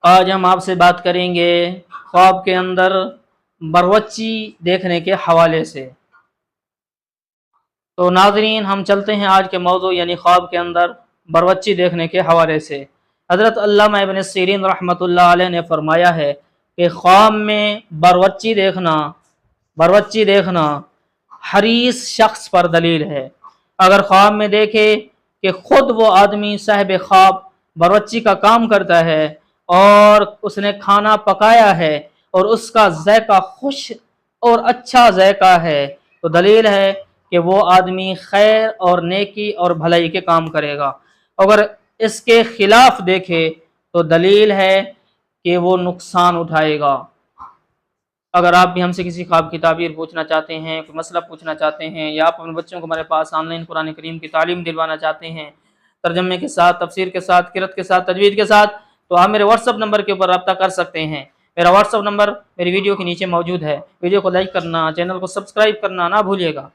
آج ہم آپ سے بات کریں گے خواب کے اندر بروچی دیکھنے کے حوالے سے۔ تو ناظرین، ہم چلتے ہیں آج کے موضوع یعنی خواب کے اندر بروچی دیکھنے کے حوالے سے۔ حضرت علامہ ابن سیرین رحمۃ اللہ علیہ نے فرمایا ہے کہ خواب میں بروچی دیکھنا حریص شخص پر دلیل ہے۔ اگر خواب میں دیکھے کہ خود وہ آدمی صاحب خواب بروچی کا کام کرتا ہے اور اس نے کھانا پکایا ہے اور اس کا ذائقہ خوش اور اچھا ذائقہ ہے، تو دلیل ہے کہ وہ آدمی خیر اور نیکی اور بھلائی کے کام کرے گا۔ اگر اس کے خلاف دیکھے تو دلیل ہے کہ وہ نقصان اٹھائے گا۔ اگر آپ بھی ہم سے کسی خواب کی تعبیر پوچھنا چاہتے ہیں، کوئی مسئلہ پوچھنا چاہتے ہیں، یا آپ اپنے بچوں کو ہمارے پاس آن لائن قرآن کریم کی تعلیم دلوانا چاہتے ہیں ترجمے کے ساتھ، تفسیر کے ساتھ، قرأت کے ساتھ، تجوید کے ساتھ، تو آپ میرے واٹس ایپ نمبر کے اوپر رابطہ کر سکتے ہیں۔ میرا واٹس ایپ نمبر میری ویڈیو کے نیچے موجود ہے۔ ویڈیو کو لائک کرنا، چینل کو سبسکرائب کرنا نہ بھولیے گا۔